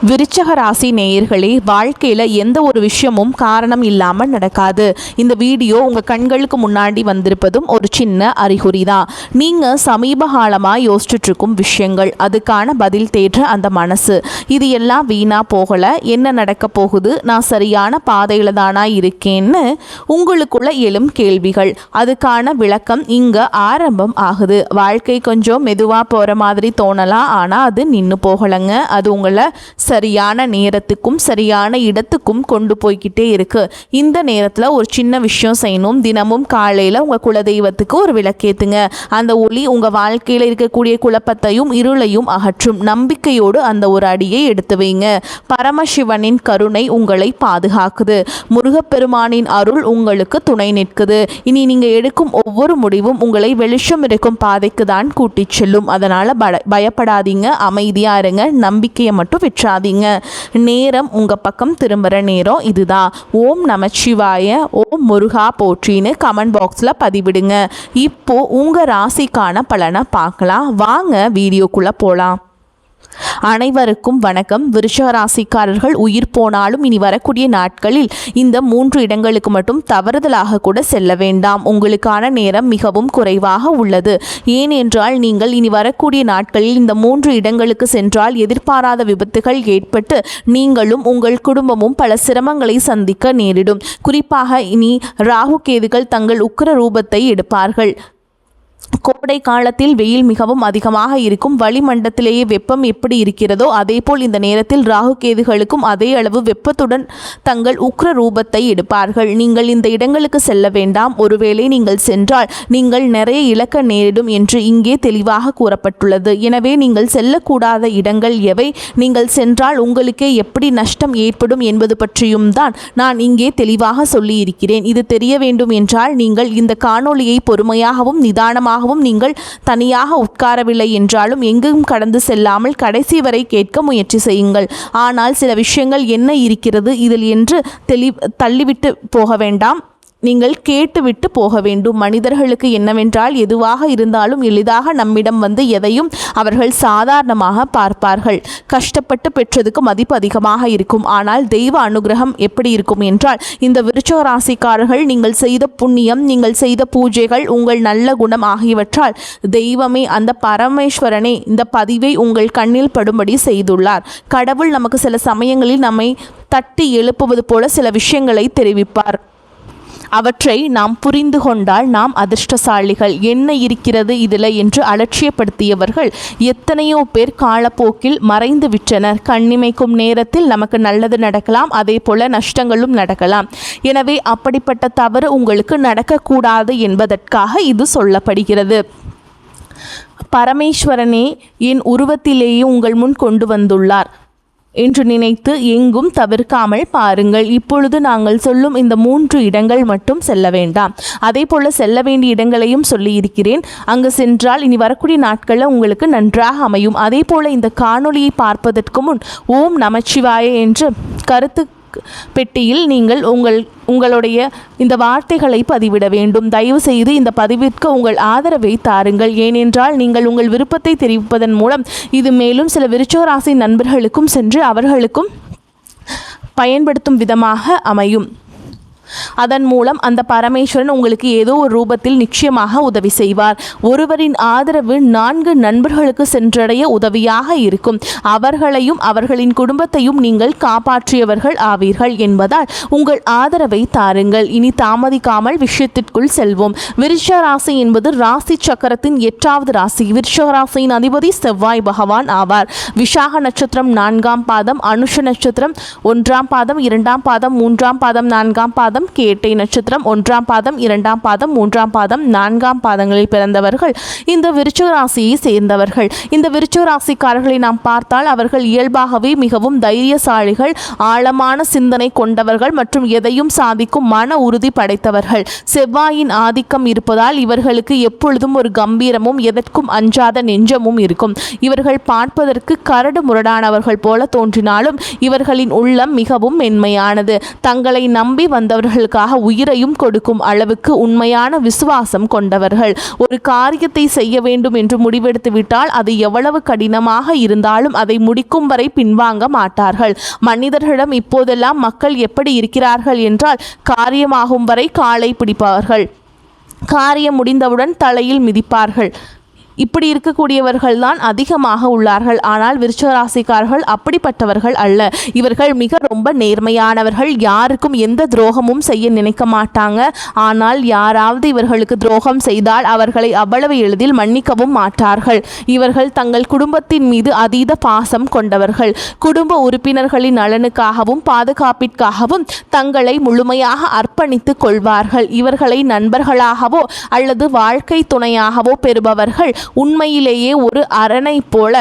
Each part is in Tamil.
விருச்சக ராசி நேயர்களே, வாழ்க்கையில் எந்த ஒரு விஷயமும் காரணம் இல்லாமல் நடக்காது. இந்த வீடியோ உங்கள் கண்களுக்கு முன்னாடி வந்திருப்பதும் ஒரு சின்ன அறிகுறி தான். நீங்கள் சமீப காலமாக யோசிச்சுட்டு இருக்கும் விஷயங்கள், அதுக்கான பதில் தேடுற அந்த மனசு, இது எல்லாம் வீணாக போகலை. என்ன நடக்க போகுது, நான் சரியான பாதையில் தானா இருக்கேன்னு உங்களுக்குள்ள எழும் கேள்விகள், அதுக்கான விளக்கம் இங்கே ஆரம்பம் ஆகுது. வாழ்க்கை கொஞ்சம் மெதுவாக போகிற மாதிரி தோணலாம், ஆனால் அது நின்று போகலைங்க. அது உங்களை சரியான நேரத்துக்கும் சரியான இடத்துக்கும் கொண்டு போய்கிட்டே இருக்கு. இந்த நேரத்தில் ஒரு சின்ன விஷயம் செய்யணும். தினமும் காலையில் உங்கள் குலதெய்வத்துக்கு ஒரு விளக்கேத்துங்க. அந்த ஒளி உங்கள் வாழ்க்கையில் இருக்கக்கூடிய குழப்பத்தையும் இருளையும் அகற்றும். நம்பிக்கையோடு அந்த ஒரு அடியை எடுத்து வைங்க. பரமசிவனின் கருணை உங்களை பாதுகாக்குது. முருகப்பெருமானின் அருள் உங்களுக்கு துணை நிற்குது. இனி நீங்கள் எடுக்கும் ஒவ்வொரு முடிவும் உங்களை வெளிச்சம் இருக்கும் பாதைக்கு தான் கூட்டிச் செல்லும். அதனால் பயப்படாதீங்க, அமைதியாக இருங்க, நம்பிக்கையை மட்டும் விற்றாதீங்க. நேரம் உங்கள் பக்கம் திரும்புகிற நேரம் இதுதான். ஓம் நமச்சிவாய, ஓம் முருகா போற்றின்னு கமெண்ட் பாக்ஸில் பதிவிடுங்க. இப்போ உங்கள் ராசிக்கான பலனை பார்க்கலாம். வாங்க வீடியோக்குள்ளே போகலாம். அனைவருக்கும் வணக்கம். விருச்சிக ராசிக்காரர்கள் உயிர் போனாலும் இனி வரக்கூடிய நாட்களில் இந்த 3 இடங்களுக்கு மட்டும் தவறுதலாக கூட செல்ல வேண்டாம். உங்களுக்கான நேரம் மிகவும் குறைவாக உள்ளது. ஏனென்றால் நீங்கள் இனி வரக்கூடிய நாட்களில் இந்த 3 இடங்களுக்கு சென்றால் எதிர்பாராத விபத்துகள் ஏற்பட்டு நீங்களும் உங்கள் குடும்பமும் பல சிரமங்களை சந்திக்க நேரிடும். குறிப்பாக இனி ராகு கேதுகள் தங்கள் உக்கிர ரூபத்தை எடுப்பார்கள். கோடை காலத்தில் வெயில் மிகவும் அதிகமாக இருக்கும். வளிமண்டலத்திலேயே வெப்பம் எப்படி இருக்கிறதோ அதேபோல் இந்த நேரத்தில் ராகு கேதுகளுக்கும் அதே அளவு வெப்பத்துடன் தங்கள் உக்ர ரூபத்தை எடுப்பார்கள். நீங்கள் இந்த இடங்களுக்கு செல்ல வேண்டாம். ஒருவேளை நீங்கள் சென்றால் நீங்கள் நிறைய இழக்க நேரிடும் என்று இங்கே தெளிவாக கூறப்பட்டுள்ளது. எனவே நீங்கள் செல்லக்கூடாத இடங்கள் எவை, நீங்கள் சென்றால் உங்களுக்கே எப்படி நஷ்டம் ஏற்படும் என்பது பற்றியும் தான் நான் இங்கே தெளிவாக சொல்லியிருக்கிறேன். இது தெரிய வேண்டும் என்றால் நீங்கள் இந்த காணொளியை பொறுமையாகவும் நிதானமாகவும் நீங்கள் தனியாக உட்காரவில்லை என்றாலும் எங்கும் கடந்து செல்லாமல் கடைசி வரை கேட்க முயற்சி செய்யுங்கள். ஆனால் சில விஷயங்கள் என்ன இருக்கிறது இதில் என்று தள்ளிவிட்டு போக வேண்டாம். நீங்கள் கேட்டுவிட்டு போக வேண்டும். மனிதர்களுக்கு என்னவென்றால் எதுவாக இருந்தாலும் எளிதாக நம்மிடம் வந்து எதையும் அவர்கள் சாதாரணமாக பார்ப்பார்கள். கஷ்டப்பட்டு பெற்றதுக்கு மதிப்பு அதிகமாக இருக்கும். ஆனால் தெய்வ அனுகிரகம் எப்படி இருக்கும் என்றால், இந்த விருச்சிக ராசிக்காரர்கள் நீங்கள் செய்த புண்ணியம், நீங்கள் செய்த பூஜைகள், உங்கள் நல்ல குணம் ஆகியவற்றால் தெய்வமே, அந்த பரமேஸ்வரனே இந்த பதிவை உங்கள் கண்ணில் படும்படி செய்துள்ளார். கடவுள் நமக்கு சில சமயங்களில் நம்மை தட்டி எழுப்புவது போல சில விஷயங்களை தெரிவிப்பார். அவற்றை நாம் புரிந்து கொண்டால் நாம் அதிர்ஷ்டசாலிகள். என்ன இருக்கிறது இதில் என்று அலட்சியப்படுத்தியவர்கள் எத்தனையோ பேர் காலப்போக்கில் மறைந்து விட்டனர். கண்ணிமைக்கும் நேரத்தில் நமக்கு நல்லது நடக்கலாம், அதே போல நஷ்டங்களும் நடக்கலாம். எனவே அப்படிப்பட்ட தவறு உங்களுக்கு நடக்கக்கூடாது என்பதற்காக இது சொல்லப்படுகிறது. பரமேஸ்வரனே என் உருவத்திலேயே உங்கள் முன் கொண்டு வந்துள்ளார் என்று நினைத்து எங்கும் தவிர்க்காமல் பாருங்கள். இப்பொழுது நாங்கள் சொல்லும் இந்த 3 இடங்கள் மட்டும் செல்ல வேண்டாம். அதே போல் செல்ல வேண்டிய இடங்களையும் சொல்லி இருக்கிறேன். அங்கு சென்றால் இனி வரக்கூடிய நாட்களில் உங்களுக்கு நன்றாக அமையும். அதே போல் இந்த காணொளியை பார்ப்பதற்கு முன் ஓம் நமச்சிவாய என்று கருத்து பெட்டியில் நீங்கள் உங்களுடைய இந்த வார்த்தைகளை பதிவிட வேண்டும். தயவு செய்து இந்த பதிவிற்கு உங்கள் ஆதரவை தாருங்கள். ஏனென்றால் நீங்கள் உங்கள் விருப்பத்தை தெரிவிப்பதன் மூலம் இது மேலும் சில விருச்சிக ராசி நண்பர்களுக்கும் சென்று அவர்களுக்கும் பயன்படுத்தும் விதமாக அமையும். அதன் மூலம் அந்த பரமேஸ்வரன் உங்களுக்கு ஏதோ ஒரு ரூபத்தில் நிச்சயமாக உதவி செய்வார். ஒருவரின் ஆதரவு 4 நண்பர்களுக்கு சென்றடைய உதவியாக இருக்கும். அவர்களையும் அவர்களின் குடும்பத்தையும் நீங்கள் காப்பாற்றியவர்கள் ஆவீர்கள் என்பதால் உங்கள் ஆதரவை தாருங்கள். இனி தாமதிக்காமல் விஷயத்திற்குள் செல்வோம். விருச்சிக ராசி என்பது ராசி சக்கரத்தின் 8வது ராசி. விருச்சிக ராசியின் அதிபதி செவ்வாய் பகவான் ஆவார். விசாக நட்சத்திரம் 4ஆம் பாதம், அனுஷ நட்சத்திரம் 1ஆம் பாதம், 2ஆம் பாதம், 3ஆம் பாதம், 4ஆம் பாதம், கேட்டை நட்சத்திரம் 1ஆம் பாதம், 2ஆம் பாதம், 3ஆம் பாதம், 4ஆம் பாதங்களில் பிறந்தவர்கள் இந்த விருச்சிக ராசியை சேர்ந்தவர்கள். இந்த விருச்சிக ராசிக்காரர்களை நாம் பார்த்தால் அவர்கள் இயல்பாகவே மிகவும் தைரியசாலிகள், ஆழமான சிந்தனை கொண்டவர்கள் மற்றும் எதையும் சாதிக்கும் மன உறுதி படைத்தவர்கள். செவ்வாயின் ஆதிக்கம் இருப்பதால் இவர்களுக்கு எப்பொழுதும் ஒரு கம்பீரமும் எதற்கும் அஞ்சாத நெஞ்சமும் இருக்கும். இவர்கள் பார்ப்பதற்கு கரடு முரடானவர்கள் போல தோன்றினாலும் இவர்களின் உள்ளம் மிகவும் மென்மையானது. தங்களை நம்பி வந்தவர்கள் மற்றவர்களுக்காக உயிரையும் கொடுக்கும் அளவுக்கு உண்மையான விசுவாசம் கொண்டவர்கள். ஒரு காரியத்தை செய்ய வேண்டும் என்று முடிவெடுத்து விட்டால் அது எவ்வளவு கடினமாக இருந்தாலும் அதை முடிக்கும் வரை பின்வாங்க மாட்டார்கள். மனிதர்களிடம் இப்போதெல்லாம் மக்கள் எப்படி இருக்கிறார்கள் என்றால், காரியமாகும் வரை காலை பிடிப்பார்கள், காரியம் முடிந்தவுடன் தலையில் மிதிப்பார்கள். இப்படி இருக்கக்கூடியவர்கள் தான் அதிகமாக உள்ளார்கள். ஆனால் விருச்சிக ராசிக்காரர்கள் அப்படிப்பட்டவர்கள் அல்ல. இவர்கள் மிக ரொம்ப நேர்மையானவர்கள். யாருக்கும் எந்த துரோகமும் செய்ய நினைக்க மாட்டாங்க. ஆனால் யாராவது இவர்களுக்கு துரோகம் செய்தால் அவர்களை அவ்வளவு எளிதில் மன்னிக்கவும் மாட்டார்கள். இவர்கள் தங்கள் குடும்பத்தின் மீது அதீத பாசம் கொண்டவர்கள். குடும்ப உறுப்பினர்களின் நலனுக்காகவும் பாதுகாப்பிற்காகவும் தங்களை முழுமையாக அர்ப்பணித்துக் கொள்வார்கள். இவர்களை நண்பர்களாகவோ அல்லது வாழ்க்கை துணையாகவோ பெறுபவர்கள் உண்மையிலேயே ஒரு அரணை போல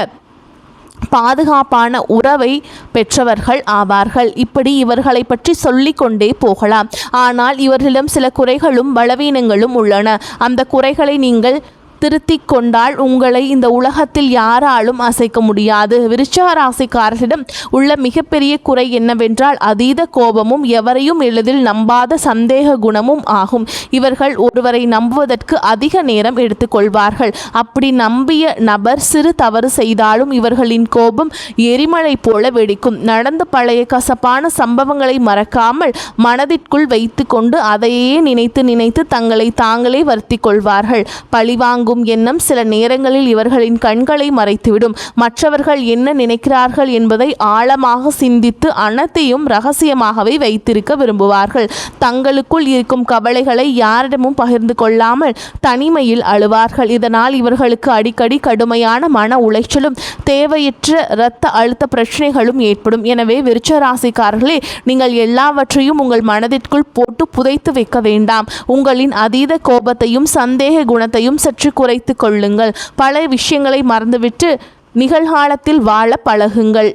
பாதுகாப்பான உறவை பெற்றவர்கள் ஆவார்கள். இப்படி இவர்களை பற்றி சொல்லிக்கொண்டே போகலாம். ஆனால் இவர்களிடம் சில குறைகளும் பலவீனங்களும் உள்ளன. அந்த குறைகளை நீங்கள் திருத்திக் கொண்டால் உங்களை இந்த உலகத்தில் யாராலும் அசைக்க முடியாது. விருச்சிக ராசிக்காரர்களிடம் உள்ள மிகப்பெரிய குறை என்னவென்றால் அதீத கோபமும் எவரையும் எளிதில் நம்பாத சந்தேக குணமும் ஆகும். இவர்கள் ஒருவரை நம்புவதற்கு அதிக நேரம் எடுத்துக்கொள்வார்கள். அப்படி நம்பிய நபர் சிறு தவறு செய்தாலும் இவர்களின் கோபம் எரிமலை போல வெடிக்கும். நடந்த பழைய கசப்பான சம்பவங்களை மறக்காமல் மனதிற்குள் வைத்து கொண்டு அதையே நினைத்து நினைத்து தங்களை தாங்களே வருத்தி கொள்வார்கள். பழிவாங்கும் எண்ணம் சில நேரங்களில் இவர்களின் கண்களை மறைத்துவிடும். மற்றவர்கள் என்ன நினைக்கிறார்கள் என்பதை ஆழமாக சிந்தித்து அனைத்தையும் ரகசியமாகவே வைத்திருக்க விரும்புவார்கள். தங்களுக்குள் இருக்கும் கவலைகளை யாரிடமும் பகிர்ந்து கொள்ளாமல் தனிமையில் அழுவார்கள். இதனால் இவர்களுக்கு அடிக்கடி கடுமையான மன உளைச்சலும் தேவையற்ற இரத்த அழுத்த பிரச்சனைகளும் ஏற்படும். எனவே விருச்சிக ராசிக்காரர்களே, நீங்கள் எல்லாவற்றையும் உங்கள் மனதிற்குள் போட்டு புதைத்து வைக்க வேண்டாம். உங்களின் அதீத கோபத்தையும் சந்தேக குணத்தையும் சற்று குறைத்து கொள்ளுங்கள். பல விஷயங்களை மறந்துவிட்டு நிகழ்காலத்தில் வாழ பழகுங்கள்.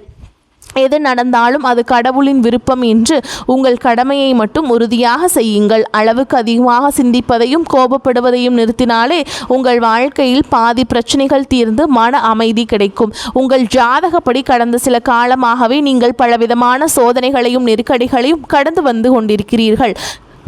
எது நடந்தாலும் அது கடவுளின் விருப்பம் என்று உங்கள் கடமையை மட்டும் உறுதியாக செய்யுங்கள். அளவுக்கு அதிகமாக சிந்திப்பதையும் கோபப்படுவதையும் நிறுத்தினாலே உங்கள் வாழ்க்கையில் பாதி பிரச்சனைகள் தீர்ந்து மன அமைதி கிடைக்கும். உங்கள் ஜாதகப்படி கடந்த சில காலமாகவே நீங்கள் பலவிதமான சோதனைகளையும் நெருக்கடிகளையும் கடந்து வந்து கொண்டிருக்கிறீர்கள்.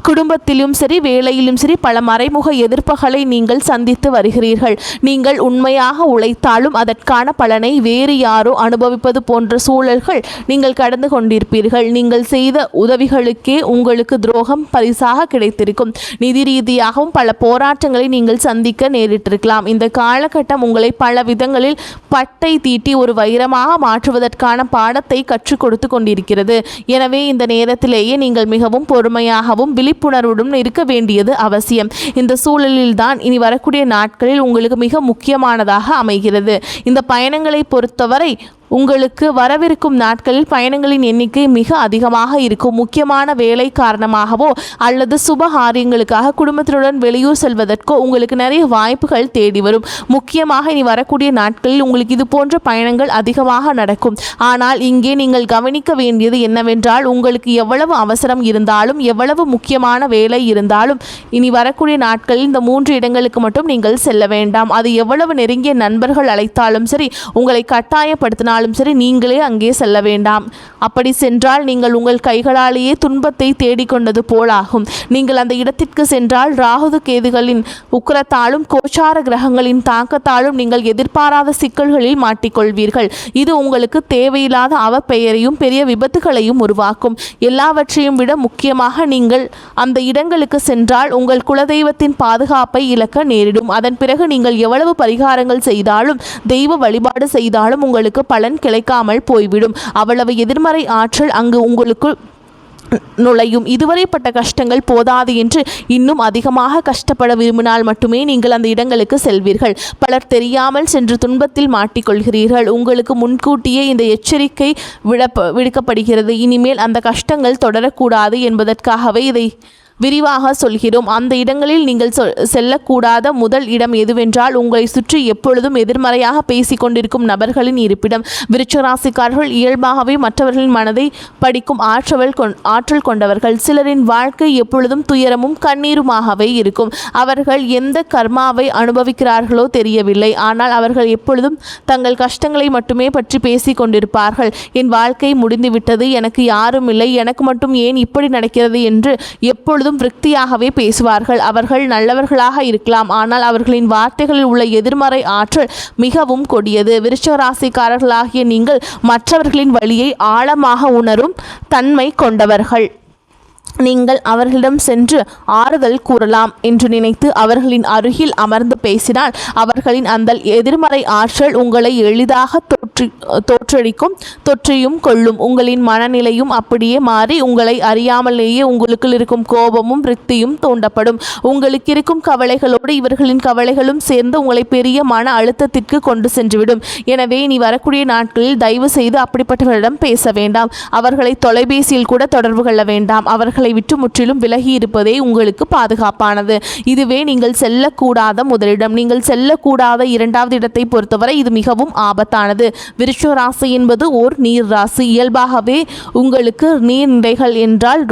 குடும்பத்திலும் சரி, வேலையிலும் சரி பல மறைமுக எதிர்ப்புகளை நீங்கள் சந்தித்து வருகிறீர்கள். நீங்கள் உண்மையாக உழைத்தாலும் அதற்கான பலனை வேறு யாரோ அனுபவிப்பது போன்ற சூழல்கள் நீங்கள் கடந்து கொண்டிருப்பீர்கள். நீங்கள் செய்த உதவிகளுக்கே உங்களுக்கு துரோகம் பரிசாக கிடைத்திருக்கும். நிதி ரீதியாகவும் பல போராட்டங்களை நீங்கள் சந்திக்க நேரிட்டிருக்கலாம். இந்த காலகட்டம் உங்களை பல விதங்களில் பட்டை தீட்டி ஒரு வைரமாக மாற்றுவதற்கான பாடத்தை கற்றுக் கொடுத்து கொண்டிருக்கிறது. எனவே இந்த நேரத்திலேயே நீங்கள் மிகவும் பொறுமையாகவும் விழிப்புணர்வுடன் இருக்க வேண்டியது அவசியம். இந்த சூழலில்தான் இனி வரக்கூடிய நாட்களில் உங்களுக்கு மிக முக்கியமானதாக அமைகிறது. இந்த பயணங்களை பொறுத்தவரை உங்களுக்கு வரவிருக்கும் நாட்களில் பயணங்களின் எண்ணிக்கை மிக அதிகமாக இருக்கும். முக்கியமான வேலை காரணமாகவோ அல்லது சுப காரியங்களுக்காக குடும்பத்தினுடன் வெளியூர் செல்வதற்கோ உங்களுக்கு நிறைய வாய்ப்புகள் தேடி வரும். முக்கியமாக இனி வரக்கூடிய நாட்களில் உங்களுக்கு இது போன்ற பயணங்கள் அதிகமாக நடக்கும். ஆனால் இங்கே நீங்கள் கவனிக்க வேண்டியது என்னவென்றால், உங்களுக்கு எவ்வளவு அவசரம் இருந்தாலும் எவ்வளவு முக்கியமான வேலை இருந்தாலும் இனி வரக்கூடிய நாட்களில் இந்த 3 இடங்களுக்கு மட்டும் நீங்கள் செல்ல வேண்டாம். அது எவ்வளவு நெருங்கிய நண்பர்கள் அழைத்தாலும் சரி, உங்களை கட்டாயப்படுத்தினாலும் சரி, நீங்களே அங்கே செல்ல வேண்டாம். அப்படி சென்றால் நீங்கள் உங்கள் கைகளாலேயே துன்பத்தை தேடிக்கொண்டது போலாகும். நீங்கள் அந்த இடத்திற்கு சென்றால் ராகு கேதுகளின் உக்கிரத்தாலும் கோச்சார கிரகங்களின் தாக்கத்தாலும் நீங்கள் எதிர்பாராத சிக்கல்களில் மாட்டிக்கொள்வீர்கள். இது உங்களுக்கு தேவையில்லாத அவப்பெயரையும் பெரிய விபத்துகளையும் உருவாக்கும். எல்லாவற்றையும் விட முக்கியமாக நீங்கள் அந்த இடங்களுக்கு சென்றால் உங்கள் குலதெய்வத்தின் பாதுகாப்பை இழக்க நேரிடும். அதன் பிறகு நீங்கள் எவ்வளவு பரிகாரங்கள் செய்தாலும் தெய்வ வழிபாடு செய்தாலும் உங்களுக்கு பலன் கிடைக்காமல் போய்விடும். அவ்வளவு எதிர்மறை ஆற்றல் அங்கு உங்களுக்குள் நுழையும். இதுவரைப்பட்ட கஷ்டங்கள் போதாது என்று இன்னும் அதிகமாக கஷ்டப்பட விரும்பினால் மட்டுமே நீங்கள் அந்த இடங்களுக்கு செல்வீர்கள். பலர் தெரியாமல் சென்று துன்பத்தில் மாட்டிக்கொள்கிறீர்கள். உங்களுக்கு முன்கூட்டியே இந்த எச்சரிக்கை விடுக்கப்படுகிறது. இனிமேல் அந்த கஷ்டங்கள் தொடரக்கூடாது என்பதற்காகவே இதை விரிவாக சொல்கிறோம். அந்த இடங்களில் நீங்கள் செல்லக்கூடாத முதல் இடம் எதுவென்றால், உங்களை சுற்றி எப்பொழுதும் எதிர்மறையாக பேசிக் கொண்டிருக்கும் நபர்களின் இருப்பிடம். விருச்சிகராசிக்காரர்கள் இயல்பாகவே மற்றவர்களின் மனதை படிக்கும் ஆற்றல் கொண்டவர்கள். சிலரின் வாழ்க்கை எப்பொழுதும் துயரமும் கண்ணீருமாகவே இருக்கும். அவர்கள் எந்த கர்மாவை அனுபவிக்கிறார்களோ தெரியவில்லை. ஆனால் அவர்கள் எப்பொழுதும் தங்கள் கஷ்டங்களை மட்டுமே பற்றி பேசிக் கொண்டிருப்பார்கள். என் வாழ்க்கை முடிந்துவிட்டது, எனக்கு யாரும் இல்லை, எனக்கு மட்டும் ஏன் இப்படி நடக்கிறது என்று எப்பொழுதும் விரக்தியாகவே பேசுவார்கள். அவர்கள் நல்லவர்களாக இருக்கலாம், ஆனால் அவர்களின் வார்த்தைகளில் உள்ள எதிர்மறை ஆற்றல் மிகவும் கொடியது. விருச்சிக ராசிக்காரர்களாகிய நீங்கள் மற்றவர்களின் வழியை ஆழமாக உணரும் தன்மை கொண்டவர்கள். நீங்கள் அவர்களிடம் சென்று ஆறுதல் கூறலாம் என்று நினைத்து அவர்களின் அருகில் அமர்ந்து பேசினால் அவர்களின் அந்த எதிர்மறை ஆற்றல் உங்களை எளிதாக தொற்றியும் கொள்ளும். உங்களின் மனநிலையும் அப்படியே மாறி உங்களை அறியாமலேயே உங்களுக்குள் இருக்கும் கோபமும் விரக்தியும் தூண்டப்படும். உங்களுக்கு இருக்கும் கவலைகளோடு இவர்களின் கவலைகளும் சேர்ந்து உங்களை பெரிய மன அழுத்தத்திற்கு கொண்டு சென்றுவிடும். எனவே நீ வரக்கூடிய நாட்களில் தயவு செய்து அப்படிப்பட்டவர்களிடம் பேச வேண்டாம். அவர்களை தொலைபேசியில் கூட தொடர்பு கொள்ள வேண்டாம். அவர்களை விட்டு முற்றிலும் விலகி இருப்பதே உங்களுக்கு பாதுகாப்பானது. இதுவே நீங்கள் செல்லக்கூடாத முதலிடம். நீங்கள் செல்லக்கூடாத இரண்டாவது இடத்தை பொறுத்தவரை இது மிகவும் ஆபத்தானது. விருச்சிக ராசி என்பது ஓர் நீர் ராசி. இயல்பாகவே உங்களுக்கு நீர்நிலைகள் என்றால்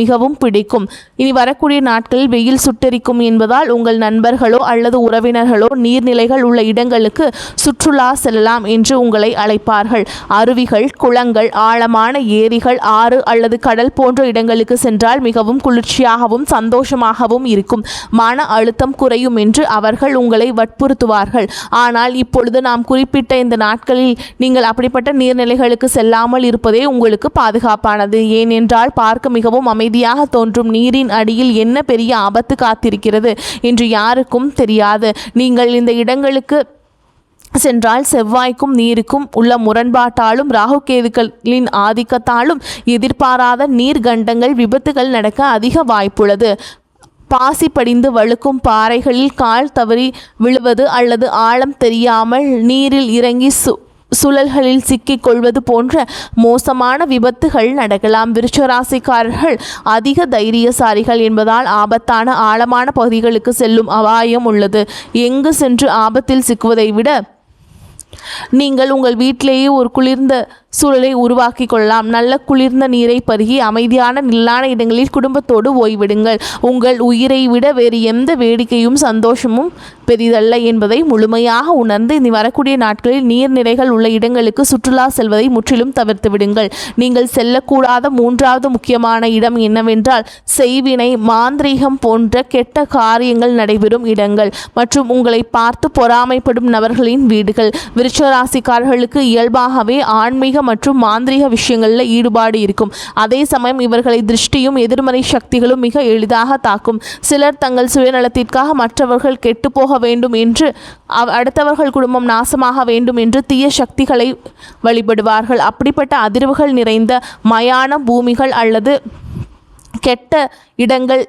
மிகவும் பிடிக்கும். இனி வரக்கூடிய நாட்களில் வெயில் சுட்டெரிக்கும் என்பதால் உங்கள் நண்பர்களோ அல்லது உறவினர்களோ நீர்நிலைகள் உள்ள இடங்களுக்கு சுற்றுலா செல்லலாம் என்று உங்களை அழைப்பார்கள். அருவிகள், குளங்கள், ஆழமான ஏரிகள், ஆறு அல்லது கடல் போன்ற இடங்களுக்கு சென்றால் மிகவும் குளிர்ச்சியாகவும் சந்தோஷமாகவும் இருக்கும். மன அழுத்தம் குறையும் என்று அவர்கள் உங்களை வற்புறுத்துவார்கள். ஆனால் இப்பொழுது நாம் குறிப்பிட்ட இந்த நாட்களில் நீங்கள் அப்படிப்பட்ட நீர்நிலைகளுக்கு செல்லாமல் இருப்பதே உங்களுக்கு பாதுகாப்பானது. ஏனென்றால் பார்க்க மிகவும் அமைதியாக தோன்றும் நீரின் அடியில் என்ன பெரிய ஆபத்து காத்திருக்கிறது என்று யாருக்கும் தெரியாது. நீங்கள் இந்த இடங்களுக்கு சென்றால் செவ்வாய்க்கும் நீருக்கும் உள்ள முரண்பாட்டாலும் ராகுகேதுக்களின் ஆதிக்கத்தாலும் எதிர்பாராத நீர்கண்டங்கள் விபத்துகள் நடக்க அதிக வாய்ப்புள்ளது. பாசி படிந்து வழுக்கும் பாறைகளில் கால் தவறி விழுவது அல்லது ஆழம் தெரியாமல் நீரில் இறங்கி சுழல்களில் சிக்கிக் கொள்வது போன்ற மோசமான விபத்துகள் நடக்கலாம். விருச்சிக ராசிக்காரர்கள் அதிக தைரியசாலிகள் என்பதால் ஆபத்தான ஆழமான பகுதிகளுக்கு செல்லும் அபாயம் உள்ளது. எங்கு சென்று ஆபத்தில் சிக்குவதை விட நீங்கள் உங்கள் வீட்டிலேயே ஒரு குளிர்ந்த சூழலை உருவாக்கி கொள்ளலாம். நல்ல குளிர்ந்த நீரை பருகி அமைதியான நில்லான இடங்களில் குடும்பத்தோடு ஓய்விடுங்கள். உங்கள் உயிரை விட வேறு எந்த வேடிக்கையும் சந்தோஷமும் பெரிதல்ல என்பதை முழுமையாக உணர்ந்து இனி வரக்கூடிய நாட்களில் நீர்நிலைகள் உள்ள இடங்களுக்கு சுற்றுலா செல்வதை முற்றிலும் தவிர்த்து விடுங்கள். நீங்கள் செல்லக்கூடாத மூன்றாவது முக்கியமான இடம் என்னவென்றால் செய்வினை, மாந்திரீகம் போன்ற கெட்ட காரியங்கள் நடைபெறும் இடங்கள் மற்றும் உங்களை பார்த்து பொறாமைப்படும் நபர்களின் வீடுகள். விருச்சிக ராசிக்காரர்களுக்கு இயல்பாகவே ஆன்மீக மற்றும் மாந்திரீக விஷயங்களில் ஈடுபாடு இருக்கும். அதே சமயம் இவர்களை திருஷ்டியும் எதிர்மறை சக்திகளும் மிக எளிதாக தாக்கும். சிலர் தங்கள் சுயநலத்திற்காக மற்றவர்கள் கெட்டுப்போக வேண்டும் என்று, அடுத்தவர்கள் குடும்பம் நாசமாக வேண்டும் என்று தீய சக்திகளை வழிபடுவார்கள். அப்படிப்பட்ட அதிர்வுகள் நிறைந்த மயான பூமிகள் அல்லது கெட்ட இடங்கள்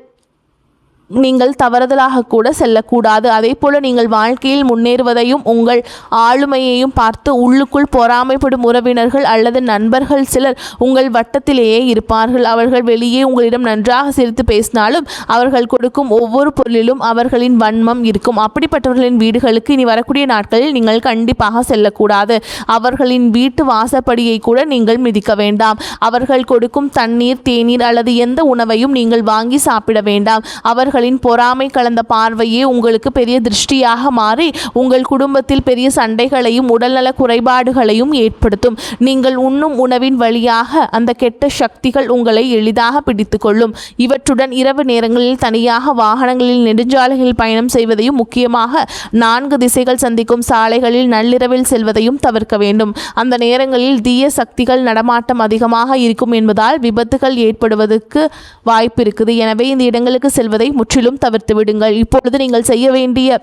நீங்கள் தவறுதலாக கூட செல்லக்கூடாது. அதே போல நீங்கள் வாழ்க்கையில் முன்னேறுவதையும் உங்கள் ஆளுமையையும் பார்த்து உள்ளுக்குள் பொறாமைப்படும் உறவினர்கள் அல்லது நண்பர்கள் சிலர் உங்கள் வட்டத்திலேயே இருப்பார்கள். அவர்கள் வெளியே உங்களிடம் நன்றாக சிரித்து பேசினாலும் அவர்கள் கொடுக்கும் ஒவ்வொரு பொருளிலும் அவர்களின் வன்மம் இருக்கும். அப்படிப்பட்டவர்களின் வீடுகளுக்கு இனி வரக்கூடிய நாட்களில் நீங்கள் கண்டிப்பாக செல்லக்கூடாது. அவர்களின் வீட்டு வாசப்படியை கூட நீங்கள் மிதிக்க வேண்டாம். அவர்கள் கொடுக்கும் தண்ணீர், தேநீர் அல்லது எந்த உணவையும் நீங்கள் வாங்கி சாப்பிட வேண்டாம். அவர்களின் பொறாமை கலந்த பார்வையே உங்களுக்கு பெரிய திருஷ்டியாக மாறி உங்கள் குடும்பத்தில் பெரிய சண்டைகளையும் உடல்நல குறைபாடுகளையும் ஏற்படுத்தும். நீங்கள் உண்ணும் உணவின் வழியாக அந்த கெட்ட சக்திகள் உங்களை எளிதாக பிடித்து கொள்ளும். இவற்றுடன் இரவு நேரங்களில் தனியாக வாகனங்களில் நெடுஞ்சாலைகளில் பயணம் செய்வதையும், முக்கியமாக 4 திசைகள் சந்திக்கும் சாலைகளில் நள்ளிரவில் செல்வதையும் தவிர்க்க வேண்டும். அந்த நேரங்களில் தீய சக்திகள் நடமாட்டம் அதிகமாக இருக்கும் என்பதால் விபத்துகள் ஏற்படுவதற்கு வாய்ப்பு இருக்குது. எனவே இந்த இடங்களுக்கு செல்வதை முற்றிலும் தவிர்த்து விடுங்கள். இப்பொழுது நீங்கள் செய்ய வேண்டிய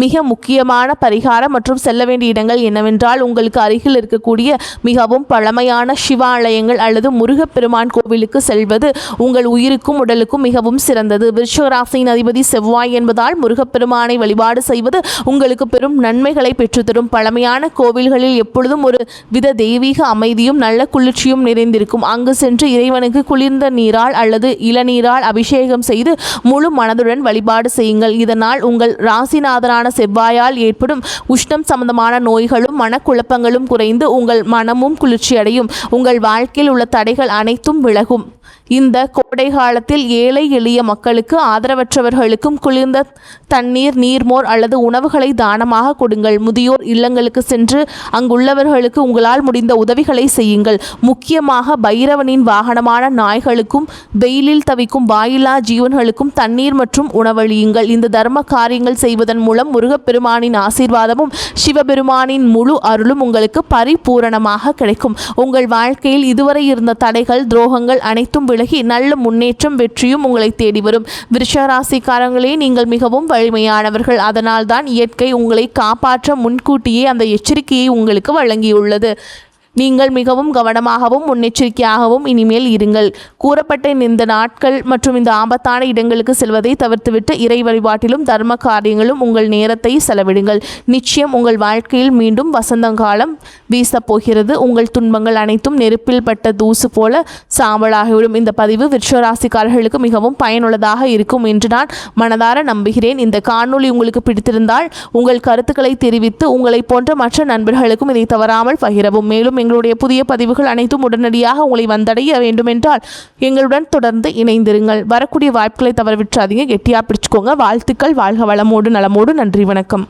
மிக முக்கியமான பரிகாரம் மற்றும் செல்ல வேண்டிய இடங்கள் என்னவென்றால், உங்களுக்கு அருகில் இருக்கக்கூடிய மிகவும் பழமையான சிவாலயங்கள் அல்லது முருகப்பெருமான் கோவிலுக்கு செல்வது உங்கள் உயிருக்கும் உடலுக்கும் மிகவும் சிறந்தது. விருச்சிக ராசியின் அதிபதி செவ்வாய் என்பதால் முருகப்பெருமானை வழிபாடு செய்வது உங்களுக்கு பெரும் நன்மைகளை பெற்றுத்தரும். பழமையான கோவில்களில் எப்பொழுதும் ஒரு வித தெய்வீக அமைதியும் நல்ல குளிர்ச்சியும் நிறைந்திருக்கும். அங்கு சென்று இறைவனுக்கு குளிர்ந்த நீரால் அல்லது இளநீரால் அபிஷேகம் செய்து முழு மனதுடன் வழிபாடு செய்யுங்கள். இதனால் உங்கள் ராசிநாதனான செவ்வாயால் ஏற்படும் உஷ்ணம் சம்பந்தமான நோய்களும் மனக்குழப்பங்களும் குறைந்து உங்கள் மனமும் குளிர்ச்சியடையும். உங்கள் வாழ்க்கையில் உள்ள தடைகள் அனைத்தும் விலகும். இந்த கோடை காலத்தில் ஏழை எளிய மக்களுக்கு, ஆதரவற்றவர்களுக்கும் குளிர்ந்த தண்ணீர், நீர்மோர் அல்லது உணவுகளை தானமாக கொடுங்கள். முதியோர் இல்லங்களுக்கு சென்று அங்குள்ளவர்களுக்கு உங்களால் முடிந்த உதவிகளை செய்யுங்கள். முக்கியமாக பைரவனின் வாகனமான நாய்களுக்கும் வெயிலில் தவிக்கும் வாயிலா ஜீவன்களுக்கும் தண்ணீர் மற்றும் உணவளியுங்கள். இந்த தர்ம காரியங்கள் செய்வதன் மூலம் முருகப்பெருமானின் ஆசீர்வாதமும் சிவபெருமானின் முழு அருளும் உங்களுக்கு பரிபூரணமாக கிடைக்கும். உங்கள் வாழ்க்கையில் இதுவரை இருந்த தடைகள், துரோகங்கள் அனைத்தும் விலகி நல்ல முன்னேற்றம், வெற்றியும் உங்களை தேடி வரும். விருச்சிக ராசிக்காரங்களே, நீங்கள் மிகவும் வலிமையானவர்கள். அதனால்தான் இயற்கை உங்களை காப்பாற்ற முன்கூட்டியே அந்த எச்சரிக்கையை உங்களுக்கு வழங்கியுள்ளது. நீங்கள் மிகவும் கவனமாகவும் முன்னெச்சரிக்கையாகவும் இனிமேல் இருங்கள். கூறப்பட்ட இந்த நாட்கள் மற்றும் இந்த ஆபத்தான இடங்களுக்கு செல்வதை தவிர்த்துவிட்டு இறை வழிபாட்டிலும் தர்ம காரியங்களும் உங்கள் நேரத்தை செலவிடுங்கள். நிச்சயம் உங்கள் வாழ்க்கையில் மீண்டும் வசந்தகாலம் வீசப்போகிறது. உங்கள் துன்பங்கள் அனைத்தும் நெருப்பில் பட்ட தூசு போல சாம்பலாகிவிடும். இந்த பதிவு விருச்சிக ராசிக்காரர்களுக்கு மிகவும் பயனுள்ளதாக இருக்கும் என்று நான் மனதார நம்புகிறேன். இந்த காணொளி உங்களுக்கு பிடித்திருந்தால் உங்கள் கருத்துக்களை தெரிவித்து உங்களை போன்ற மற்ற நண்பர்களுக்கும் இதை தவறாமல் பகிரவும். மேலும் எங்களுடைய புதிய பதிவுகள் அனைத்தும் உடனடியாக உங்களை வந்தடைய வேண்டுமென்றால் எங்களுடன் தொடர்ந்து இணைந்திருங்கள். வரக்கூடிய வாய்ப்புகளை தவறவிட்டுறாதீங்க. கெட்டியாக பிடிச்சுக்கோங்க. வாழ்த்துக்கள். வாழ்க வளமோடு நலமோடு. நன்றி, வணக்கம்.